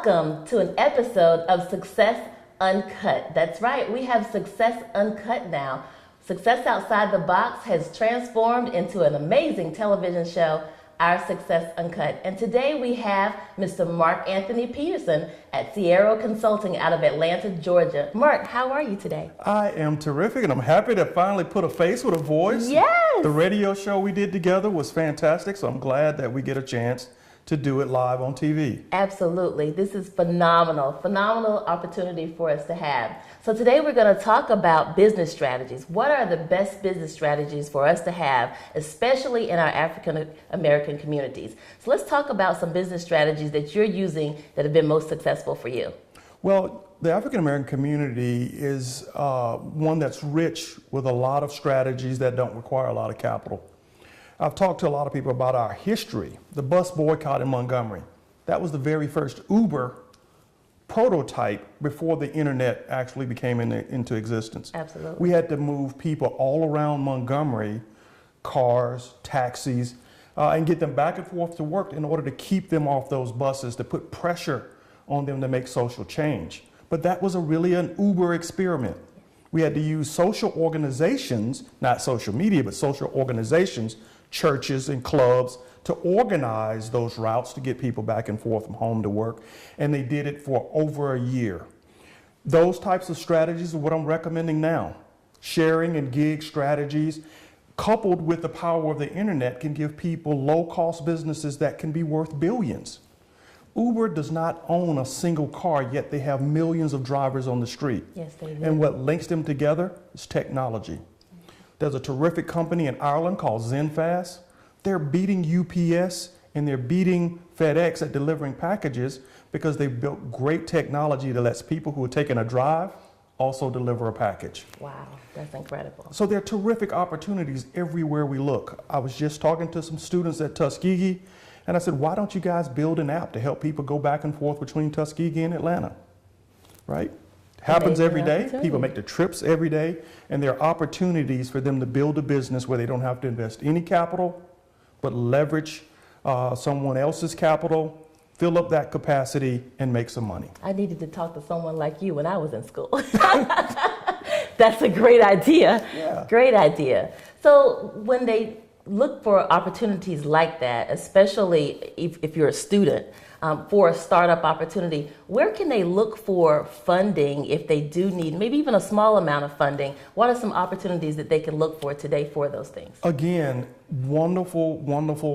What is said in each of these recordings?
Welcome to an episode of Success Uncut. That's right, we have Success Uncut now. Success Outside the Box has transformed into an amazing television show, Our Success Uncut. And today we have Mr. Mark Anthony Peterson at Sierra Consulting out of Atlanta, Georgia. Mark, how are you today? I am terrific, and I'm happy to finally put a face with a voice. Yes! The radio show we did together was fantastic, so I'm glad that we get a chance to do it live on TV. Absolutely. This is phenomenal opportunity for us to have. So today we're going to talk about business strategies. What are the best business strategies for us to have, especially in our African American communities? So let's talk about some business strategies that you're using that have been most successful for you. Well, the African American community is one that's rich with a lot of strategies that don't require a lot of capital. I've talked to a lot of people about our history. The bus boycott in Montgomery. That was the very first Uber prototype before the internet actually became into existence. Absolutely. We had to move people all around Montgomery, cars, taxis, and get them back and forth to work in order to keep them off those buses, to put pressure on them to make social change. But that was really an Uber experiment. We had to use social organizations, not social media, but social organizations, churches and clubs, to organize those routes to get people back and forth from home to work. And they did it for over a year. Those types of strategies are what I'm recommending now. Sharing and gig strategies, coupled with the power of the internet, can give people low-cost businesses that can be worth billions. Uber does not own a single car, yet they have millions of drivers on the street. Yes, they do. And what links them together is technology. There's a terrific company in Ireland called ZenFast. They're beating UPS and they're beating FedEx at delivering packages because they've built great technology that lets people who are taking a drive also deliver a package. Wow, that's incredible. So there are terrific opportunities everywhere we look. I was just talking to some students at Tuskegee, and I said, why don't you guys build an app to help people go back and forth between Tuskegee and Atlanta, right? Happens every day. People make the trips every day, and there are opportunities for them to build a business where they don't have to invest any capital, but leverage someone else's capital, fill up that capacity, and make some money. I needed to talk to someone like you when I was in school. That's a great idea. Yeah. Great idea. So when they look for opportunities like that, especially if you're a student, for a startup opportunity, where can they look for funding if they do need maybe even a small amount of funding? What are some opportunities that they can look for today for those things? Again, wonderful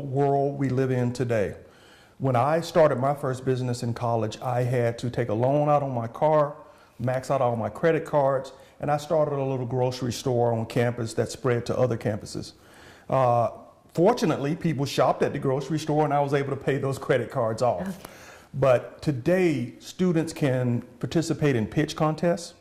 world we live in today. When I started my first business in college, I had to take a loan out on my car, max out all my credit cards, and I started a little grocery store on campus that spread to other campuses. Fortunately, people shopped at the grocery store and I was able to pay those credit cards off. Okay. But today, students can participate in pitch contests.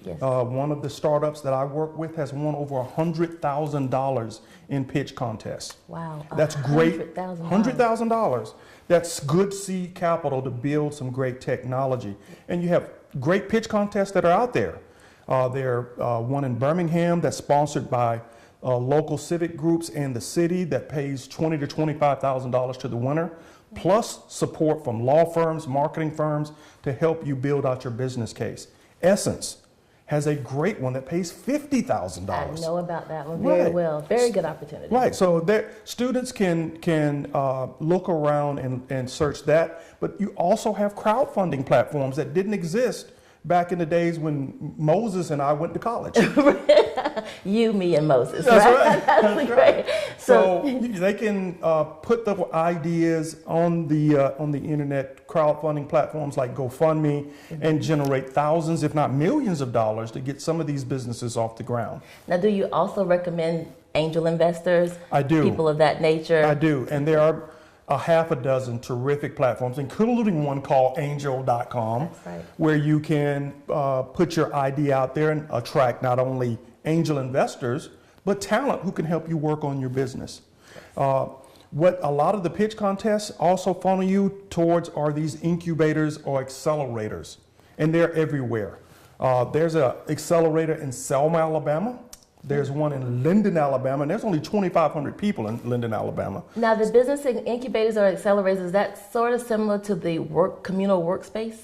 Yes. One of the startups that I work with has won over $100,000 in pitch contests. Wow. That's great. $100,000. $100,000. That's good seed capital to build some great technology. And you have great pitch contests that are out there. There's one in Birmingham that's sponsored by local civic groups and the city that pays $20,000 to $25,000 to the winner, plus support from law firms, marketing firms to help you build out your business case. Essence has a great one that pays $50,000. I know about that one very well. Very good opportunity. Right. So students can look around and search that, but you also have crowdfunding platforms that didn't exist back in the days when Moses and I went to college. You, me, and Moses. That's right. That's great. right. So they can put the ideas on the internet crowdfunding platforms like GoFundMe and generate thousands, if not millions of dollars to get some of these businesses off the ground. Now, do you also recommend angel investors? I do. People of that nature? I do. And there are a half a dozen terrific platforms, including one called angel.com, That's right. where you can put your idea out there and attract not only angel investors, but talent who can help you work on your business. What a lot of the pitch contests also funnel you towards are these incubators or accelerators, and they're everywhere. There's an accelerator in Selma, Alabama. There's one in Linden, Alabama, and there's only 2,500 people in Linden, Alabama. Now, the business incubators or accelerators, is that sort of similar to the communal workspace?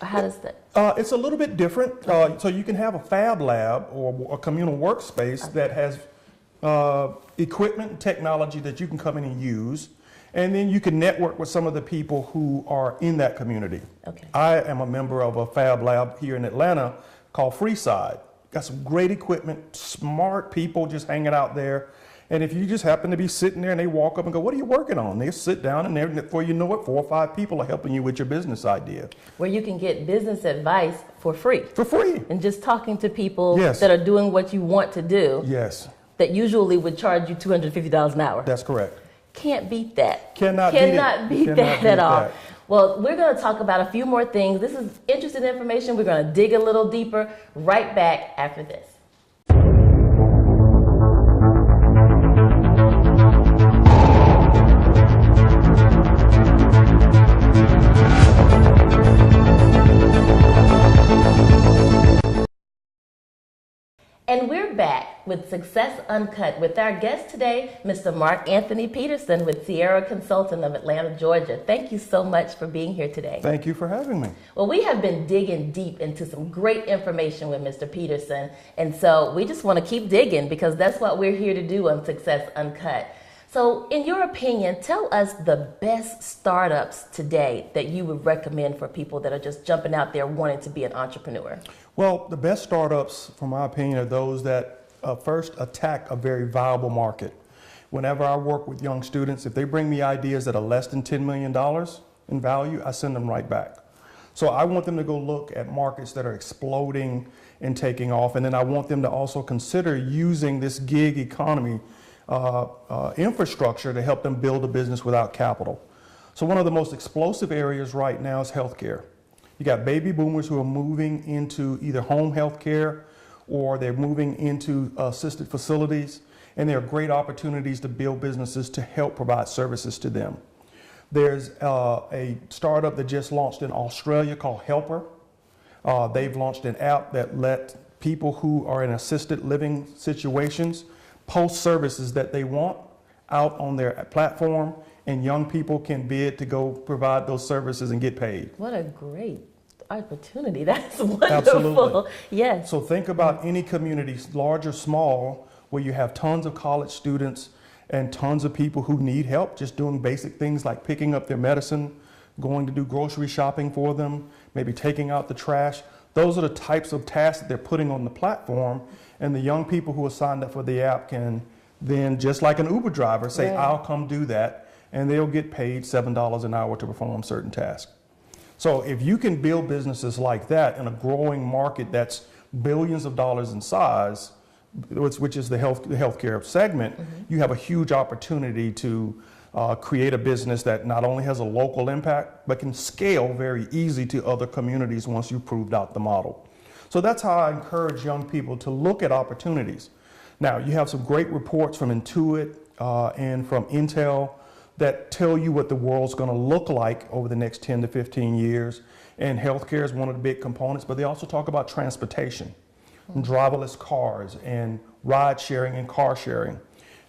Or how does that? It's a little bit different. So you can have a fab lab or a communal workspace that has equipment and technology that you can come in and use. And then you can network with some of the people who are in that community. Okay. I am a member of a fab lab here in Atlanta called Freeside. Got some great equipment, smart people just hanging out there. And if you just happen to be sitting there and they walk up and go, what are you working on? They sit down and before you know it, 4 or 5 people are helping you with your business idea. Where you can get business advice for free. For free. And just talking to people Yes. that are doing what you want to do. Yes. That usually would charge you $250 an hour. That's correct. Can't beat that. Cannot beat that at all. that. Well, we're going to talk about a few more things. This is interesting information. We're going to dig a little deeper right back after this. And we're back with Success Uncut with our guest today, Mr. Mark Anthony Peterson with Sierra Consulting of Atlanta, Georgia. Thank you so much for being here today. Thank you for having me. Well, we have been digging deep into some great information with Mr. Peterson, and so we just want to keep digging because that's what we're here to do on Success Uncut. So in your opinion, tell us the best startups today that you would recommend for people that are just jumping out there wanting to be an entrepreneur. Well, the best startups, from my opinion, are those that first attack a very viable market. Whenever I work with young students, if they bring me ideas that are less than $10 million in value, I send them right back. So I want them to go look at markets that are exploding and taking off, and then I want them to also consider using this gig economy infrastructure to help them build a business without capital. So one of the most explosive areas right now is healthcare. You got baby boomers who are moving into either home health care or they're moving into assisted facilities, and there are great opportunities to build businesses to help provide services to them. There's a startup that just launched in Australia called Helper. They've launched an app that let people who are in assisted living situations post services that they want out on their platform, and young people can bid to go provide those services and get paid. What a great opportunity. That's wonderful. Absolutely. Yes. So think about any community, large or small, where you have tons of college students and tons of people who need help just doing basic things like picking up their medicine, going to do grocery shopping for them, maybe taking out the trash. Those are the types of tasks that they're putting on the platform, and the young people who are signed up for the app can then, just like an Uber driver, say, Right. I'll come do that, and they'll get paid $7 an hour to perform certain tasks. So if you can build businesses like that in a growing market that's billions of dollars in size, which is the healthcare segment, you have a huge opportunity to create a business that not only has a local impact, but can scale very easy to other communities once you've proved out the model. So that's how I encourage young people to look at opportunities. Now, you have some great reports from Intuit and from Intel that tell you what the world's going to look like over the next 10 to 15 years. And healthcare is one of the big components, but they also talk about transportation, and driverless cars, and ride sharing and car sharing.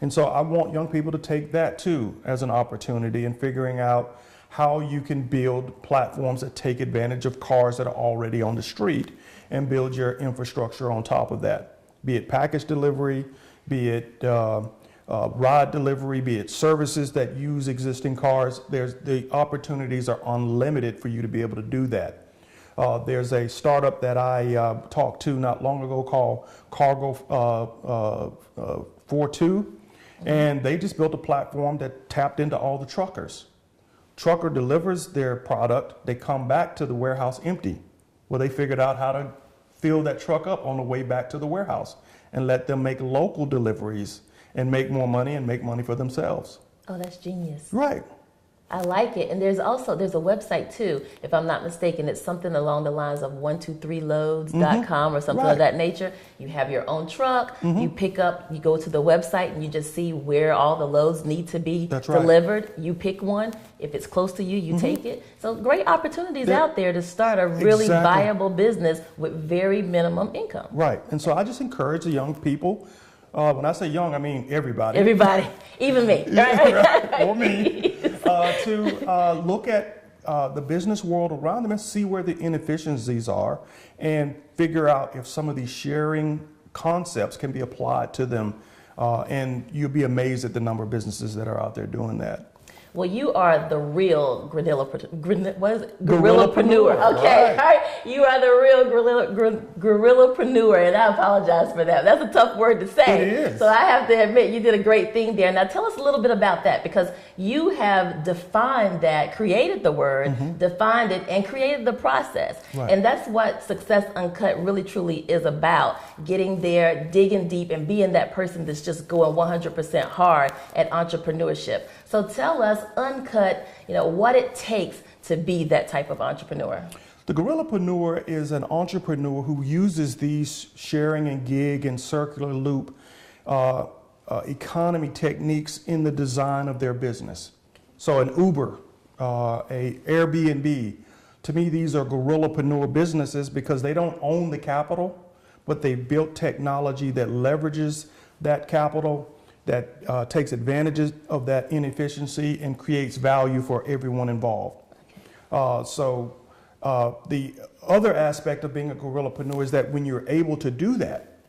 And so I want young people to take that too as an opportunity in figuring out how you can build platforms that take advantage of cars that are already on the street and build your infrastructure on top of that, be it package delivery, be it ride delivery, be it services that use existing cars. The opportunities are unlimited for you to be able to do that. There's a startup that I talked to not long ago called Cargo 42, and they just built a platform that tapped into all the truckers. Trucker delivers their product, they come back to the warehouse empty. Well, they figured out how to fill that truck up on the way back to the warehouse and let them make local deliveries and make more money and make money for themselves. Oh, that's genius. Right. I like it. And there's a website too, if I'm not mistaken. It's something along the lines of 123loads.com or something of that nature. You have your own truck, you pick up, you go to the website and you just see where all the loads need to be delivered. You pick one. If it's close to you, you take it. So great opportunities out there to start a really viable business with very minimum income. Right. And so I just encourage the young people When I say young, I mean everybody. Everybody, even me. Right? Or me. To look at the business world around them and see where the inefficiencies are and figure out if some of these sharing concepts can be applied to them. And you'll be amazed at the number of businesses that are out there doing that. Well, you are the real Guerrillapreneur. Okay, Right. all right. You are the real Guerrillapreneur, and I apologize for that. That's a tough word to say. It is. So I have to admit, you did a great thing there. Now tell us a little bit about that, because you have defined that, created the word, defined it, and created the process. Right. And that's what Success Uncut really truly is about, getting there, digging deep, and being that person that's just going 100% hard at entrepreneurship. So tell us, Uncut, what it takes to be that type of entrepreneur. The Guerrillapreneur is an entrepreneur who uses these sharing and gig and circular loop economy techniques in the design of their business. So an Uber, a Airbnb, to me these are Guerrillapreneur businesses because they don't own the capital, but they built technology that leverages that capital, that takes advantage of that inefficiency and creates value for everyone involved. The other aspect of being a Guerrillapreneur is that when you're able to do that,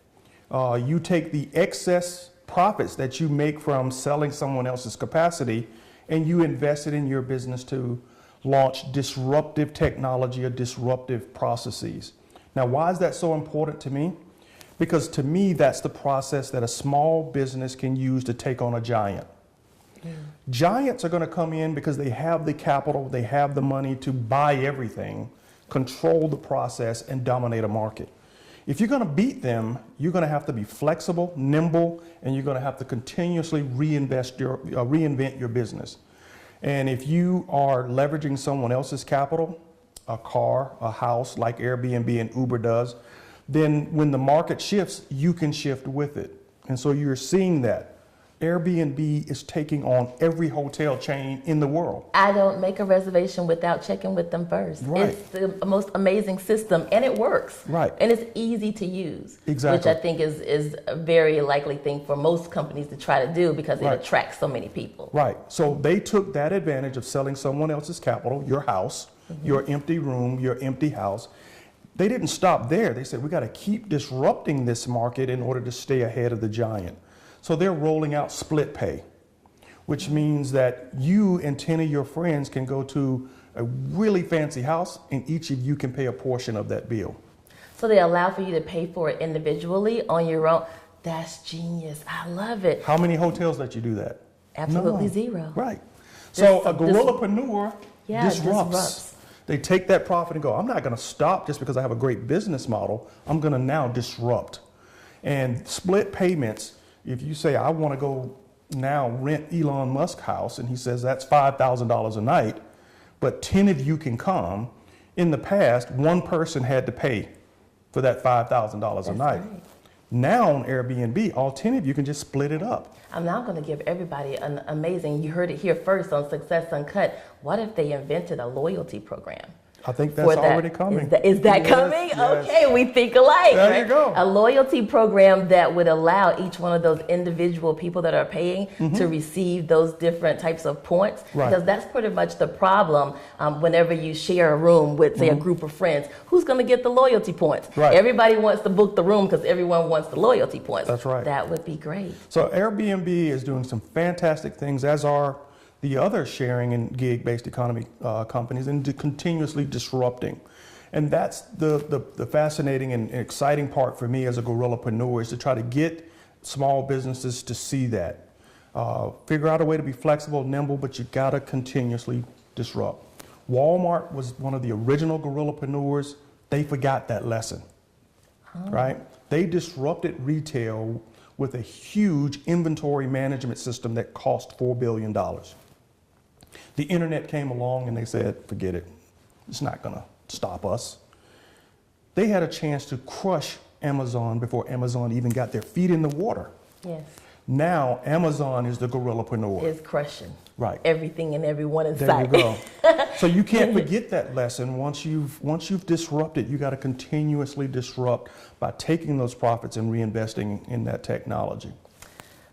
you take the excess profits that you make from selling someone else's capacity and you invest it in your business to launch disruptive technology or disruptive processes. Now, why is that so important to me? Because to me, that's the process that a small business can use to take on a giant. Giants are going to come in because they have the capital, they have the money to buy everything, control the process, and dominate a market. If you're going to beat them, you're going to have to be flexible, nimble, and you're going to have to continuously reinvent your business. And if you are leveraging someone else's capital, a car, a house, like Airbnb and Uber does, then when the market shifts, you can shift with it. And so you're seeing that. Airbnb is taking on every hotel chain in the world. I don't make a reservation without checking with them first. Right. It's the most amazing system, and it works. Right. And it's easy to use. Exactly. Which I think is a very likely thing for most companies to try to do because it Right. attracts so many people. Right. So they took that advantage of selling someone else's capital, your house, your empty room, your empty house. They didn't stop there. They said, we got to keep disrupting this market in order to stay ahead of the giant. So they're rolling out split pay, which means that you and 10 of your friends can go to a really fancy house and each of you can pay a portion of that bill. So they allow for you to pay for it individually on your own. That's genius. I love it. How many hotels let you do that? Absolutely None. zero. Right. So a Guerrillapreneur disrupts. They take that profit and go, I'm not going to stop just because I have a great business model. I'm going to now disrupt. And split payments, if you say, I want to go now rent Elon Musk's house, and he says that's $5,000 a night, but 10 of you can come. In the past, one person had to pay for that $5,000 a night. Right. Now on Airbnb, all 10 of you can just split it up. I'm now going to give everybody an amazing, you heard it here first on Success Uncut. What if they invented a loyalty program? I think that's already coming. Is that Yes, coming? yes. Okay, we think alike. There right? you go. A loyalty program that would allow each one of those individual people that are paying to receive those different types of points. Right. Because that's pretty much the problem whenever you share a room with, say, a group of friends. Who's going to get the loyalty points? Right. Everybody wants to book the room because everyone wants the loyalty points. That's right. That would be great. So Airbnb is doing some fantastic things, as are the other sharing and gig-based economy companies, and continuously disrupting. And that's the fascinating and exciting part for me as a Guerrillapreneur, is to try to get small businesses to see that. Figure out a way to be flexible, nimble, but you gotta continuously disrupt. Walmart was one of the original Guerrillapreneurs. They forgot that lesson, right? They disrupted retail with a huge inventory management system that cost $4 billion. The internet came along and they said, forget it. It's not gonna stop us. They had a chance to crush Amazon before Amazon even got their feet in the water. Yes. Now Amazon is the Guerrillapreneur. Is crushing. Right. Everything and everyone in There sight. you go. So you can't forget that lesson. Once you've disrupted, you got to continuously disrupt by taking those profits and reinvesting in that technology.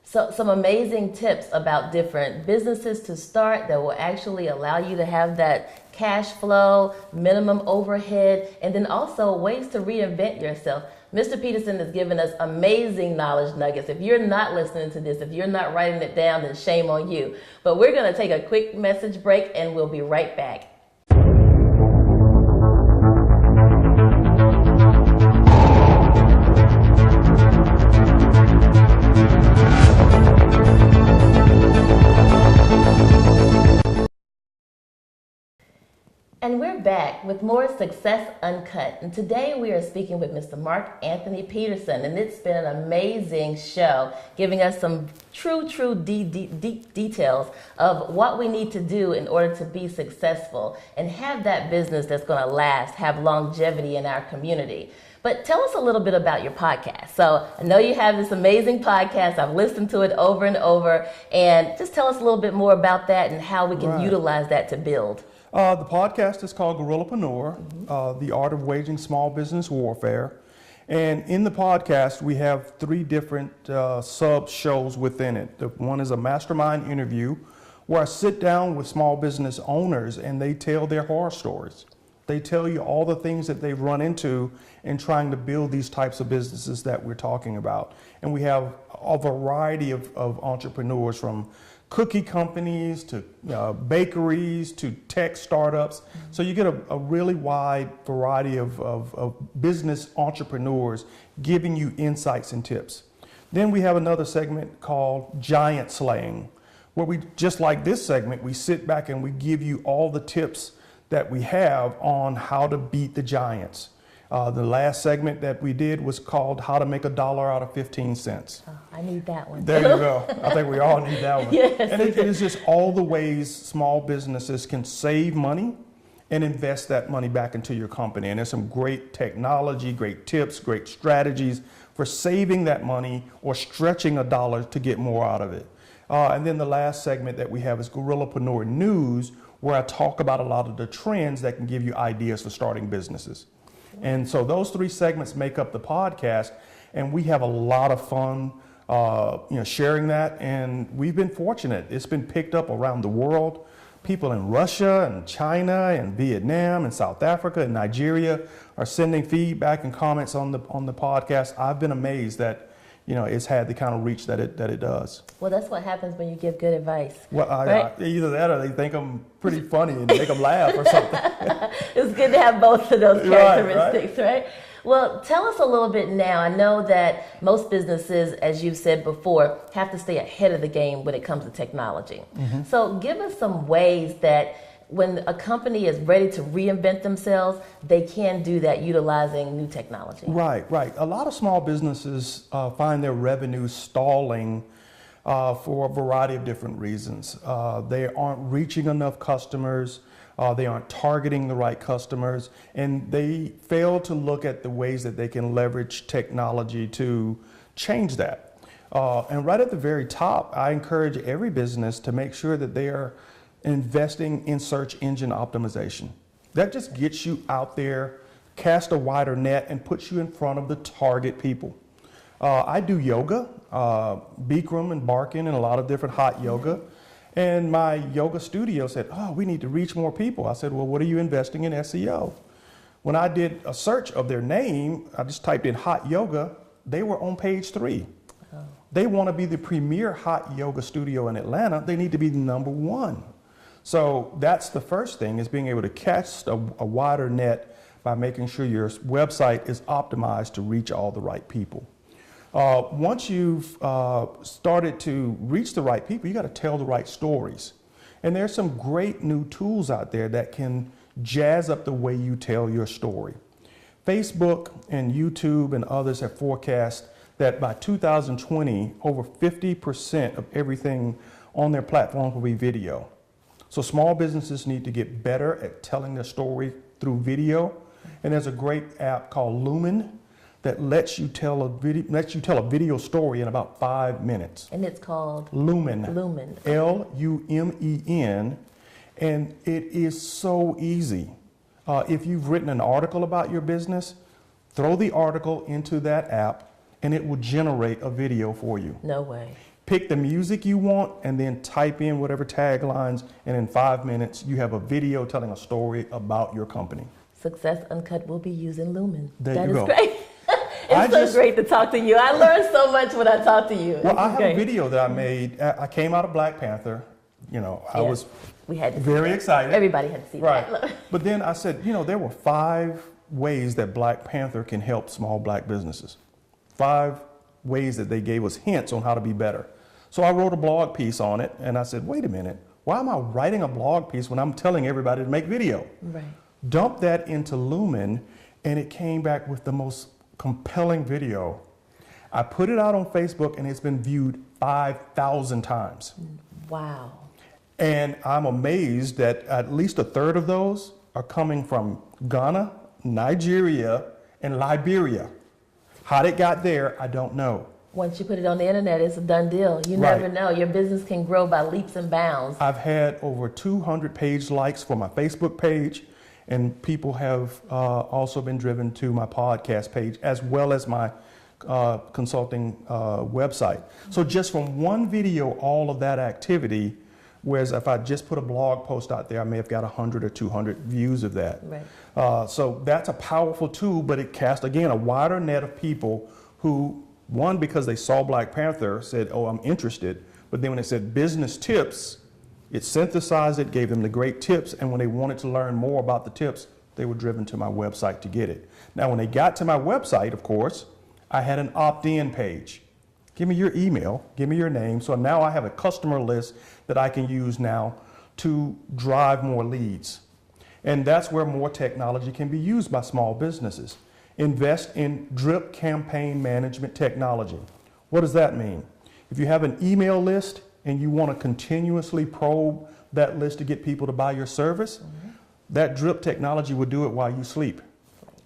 So some amazing tips about different businesses to start that will actually allow you to have that cash flow, minimum overhead, and then also ways to reinvent yourself. Mr. Peterson has given us amazing knowledge nuggets. If you're not listening to this, if you're not writing it down, then shame on you. But we're going to take a quick message break and we'll be right back. And we're back with more Success Uncut. And today we are speaking with Mr. Mark Anthony Peterson. And it's been an amazing show, giving us some true deep details of what we need to do in order to be successful and have that business that's going to last, have longevity in our community. But tell us a little bit about your podcast. So I know you have this amazing podcast. I've listened to it over and over. And just tell us a little bit more about that and how we can utilize that to build. The podcast is called Guerrillapreneur, The Art of Waging Small Business Warfare. And in the podcast, we have 3 different sub-shows within it. One is a mastermind interview where I sit down with small business owners and they tell their horror stories. They tell you all the things that they've run into in trying to build these types of businesses that we're talking about. And we have a variety of entrepreneurs, from cookie companies to bakeries to tech startups. So you get a really wide variety of business entrepreneurs giving you insights and tips. Then we have another segment called Giant Slaying, where we, just like this segment, we sit back and we give you all the tips that we have on how to beat the giants. The last segment that we did was called How to Make $1 out of 15 cents. Oh, I need that one. There you go. I think we all need that one. Yes. And it is just all the ways small businesses can save money and invest that money back into your company. And there's some great technology, great tips, great strategies for saving that money or stretching $1 to get more out of it. And then the last segment that we have is Guerrillapreneur News, where I talk about a lot of the trends that can give you ideas for starting businesses. And so those 3 segments make up the podcast, and we have a lot of fun sharing that. And we've been fortunate. It's been picked up around the world. People in Russia and China and Vietnam and South Africa and Nigeria are sending feedback and comments on the podcast. I've been amazed that it's had the kind of reach that it does. Well, that's what happens when you give good advice. Well, right? Either that or they think I'm pretty funny and make them laugh or something. It's good to have both of those characteristics, right? Well, tell us a little bit now. I know that most businesses, as you've said before, have to stay ahead of the game when it comes to technology. So give us some ways that when a company is ready to reinvent themselves, they can do that utilizing new technology. Right. A lot of small businesses find their revenue stalling for a variety of different reasons. They aren't reaching enough customers, they aren't targeting the right customers, and they fail to look at the ways that they can leverage technology to change that. And right at the very top, I encourage every business to make sure that they are investing in search engine optimization. That just gets you out there, cast a wider net, and puts you in front of the target people. I do yoga, Bikram and Barkin, and a lot of different hot yoga. And my yoga studio said, "Oh, we need to reach more people." I said, "Well, what are you investing in SEO?" When I did a search of their name, I just typed in hot yoga, they were on page 3. They want to be the premier hot yoga studio in Atlanta. They need to be number 1. So that's the first thing, is being able to cast a wider net by making sure your website is optimized to reach all the right people. Once you've started to reach the right people, you got to tell the right stories. And there's some great new tools out there that can jazz up the way you tell your story. Facebook and YouTube and others have forecast that by 2020, over 50% of everything on their platforms will be video. So small businesses need to get better at telling their story through video. And there's a great app called Lumen that lets you tell a video story in about 5 minutes. And it's called Lumen. Lumen. Lumen. And it is so easy. If you've written an article about your business, throw the article into that app and it will generate a video for you. No way. Pick the music you want and then type in whatever taglines, and in 5 minutes you have a video telling a story about your company. Success Uncut will be using Lumen. There you go. That is great. It's so great to talk to you. I learned so much when I talk to you. Well, I have a video that I made. I came out of Black Panther. You know, I was very excited. Everybody had to see that. Right. But then I said, you know, there were 5 ways that Black Panther can help small black businesses. 5 ways that they gave us hints on how to be better. So I wrote a blog piece on it, and I said, wait a minute, why am I writing a blog piece when I'm telling everybody to make video? Right. Dump that into Lumen, and it came back with the most compelling video. I put it out on Facebook, and it's been viewed 5,000 times. Wow. And I'm amazed that at least a third of those are coming from Ghana, Nigeria, and Liberia. How it got there, I don't know. Once you put it on the internet, it's a done deal. You never know. Your business can grow by leaps and bounds. I've had over 200 page likes for my Facebook page, and people have also been driven to my podcast page as well as my consulting website. So just from one video, all of that activity, whereas if I just put a blog post out there, I may have got 100 or 200 views of that. Right. So that's a powerful tool, but it casts, again, a wider net of people who, one, because they saw Black Panther, said, oh, I'm interested. But then when it said business tips, it synthesized it, gave them the great tips, and when they wanted to learn more about the tips, they were driven to my website to get it. Now, when they got to my website, of course, I had an opt-in page. Give me your email, give me your name. So now I have a customer list that I can use now to drive more leads. And that's where more technology can be used by small businesses. Invest in drip campaign management technology. What does that mean? If you have an email list and you want to continuously probe that list to get people to buy your service, that drip technology will do it while you sleep.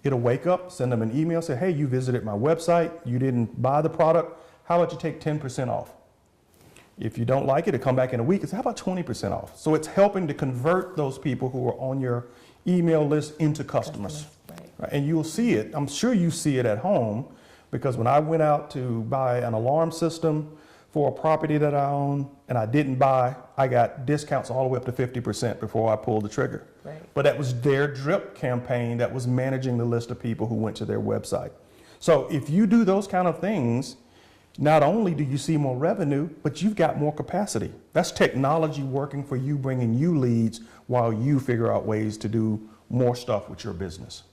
It'll wake up, send them an email, say, hey, you visited my website, you didn't buy the product, how about you take 10% off? If you don't like it, it'll come back in a week, it's how about 20% off? So it's helping to convert those people who are on your email list into customers. Right. And you'll see it, I'm sure you see it at home, because when I went out to buy an alarm system for a property that I own and I didn't buy, I got discounts all the way up to 50% before I pulled the trigger. Right. But that was their drip campaign that was managing the list of people who went to their website. So if you do those kind of things, not only do you see more revenue, but you've got more capacity. That's technology working for you, bringing you leads while you figure out ways to do more stuff with your business.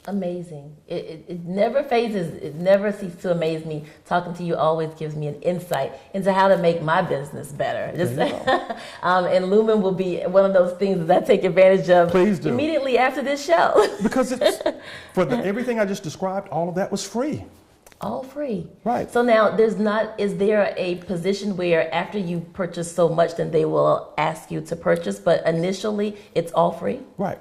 Amazing. It never phases, it never ceases to amaze me. Talking to you always gives me an insight into how to make my business better. And Lumen will be one of those things that I take advantage of. Please do. Immediately after this show. Because it's, everything I just described, all of that was free. All free. Right. So now is there a position where after you purchase so much, then they will ask you to purchase, but initially it's all free? Right.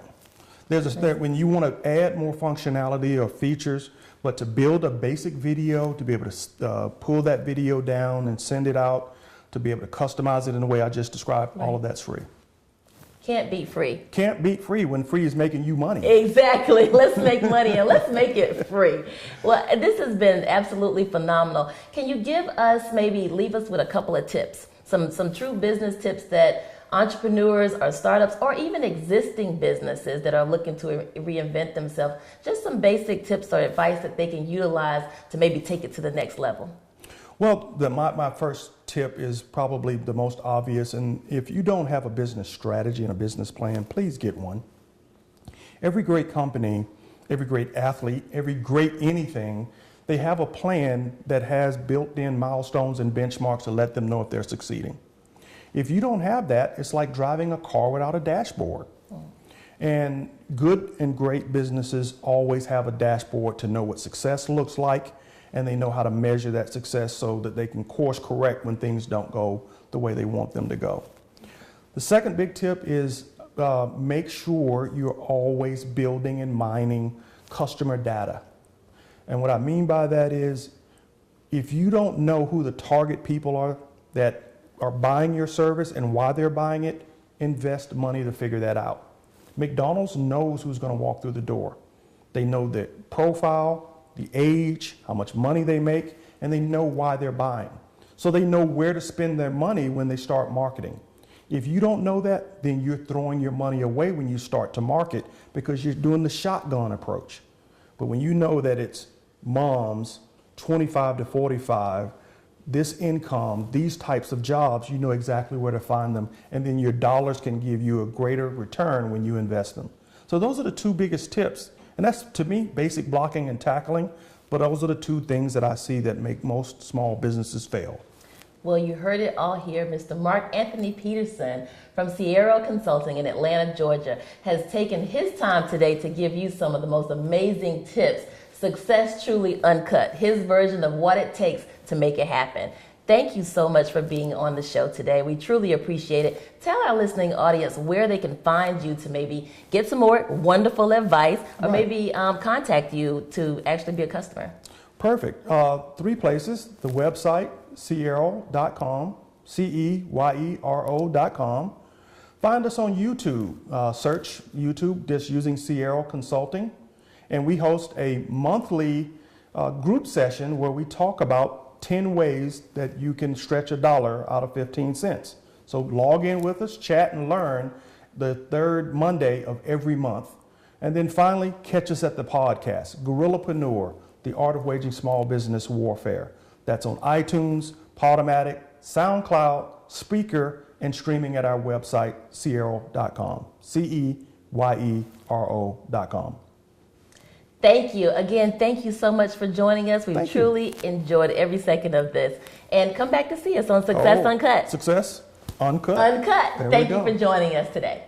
When you want to add more functionality or features, but to build a basic video, to be able to pull that video down and send it out, to be able to customize it in the way I just described, all of that's free. Can't beat free. Can't beat free when free is making you money. Exactly. Let's make money and let's make it free. Well, this has been absolutely phenomenal. Can you give us, leave us with a couple of tips, some true business tips that entrepreneurs or startups or even existing businesses that are looking to reinvent themselves, just some basic tips or advice that they can utilize to maybe take it to the next level? Well, my first tip is probably the most obvious, and if you don't have a business strategy and a business plan, please get one. Every great company, every great athlete, every great anything, they have a plan that has built-in milestones and benchmarks to let them know if they're succeeding. If you don't have that, it's like driving a car without a dashboard. And good and great businesses always have a dashboard to know what success looks like, and they know how to measure that success so that they can course correct when things don't go the way they want them to go. The second big tip is make sure you're always building and mining customer data. And what I mean by that is, if you don't know who the target people are that are buying your service and why they're buying it, invest money to figure that out. McDonald's knows who's going to walk through the door. They know the profile, the age, how much money they make, and they know why they're buying. So they know where to spend their money when they start marketing. If you don't know that, then you're throwing your money away when you start to market because you're doing the shotgun approach. But when you know that it's moms, 25 to 45, this income, these types of jobs, you know exactly where to find them, and then your dollars can give you a greater return when you invest them. So those are the two biggest tips, and that's, to me, basic blocking and tackling, but those are the two things that I see that make most small businesses fail. Well, you heard it all here. Mr. Mark Anthony Peterson from Sierra Consulting in Atlanta, Georgia, has taken his time today to give you some of the most amazing tips. Success Truly Uncut, his version of what it takes to make it happen. Thank you so much for being on the show today. We truly appreciate it. Tell our listening audience where they can find you to maybe get some more wonderful advice or maybe contact you to actually be a customer. Perfect. 3 places: the website, Ceyero.com, Ceyero.com. Find us on YouTube. Search YouTube, just using Ceyero Consulting. And we host a monthly group session where we talk about 10 ways that you can stretch $1 out of 15 cents. So log in with us, chat, and learn the 3rd Monday of every month. And then finally, catch us at the podcast, Guerrillapreneur, The Art of Waging Small Business Warfare. That's on iTunes, Podomatic, SoundCloud, Speaker, and streaming at our website, Ceyero.com, Ceyero.com. Thank you. Again, thank you so much for joining us. We've truly enjoyed every second of this. And come back to see us on Success Uncut. Success Uncut. Uncut. There Thank you for joining us today.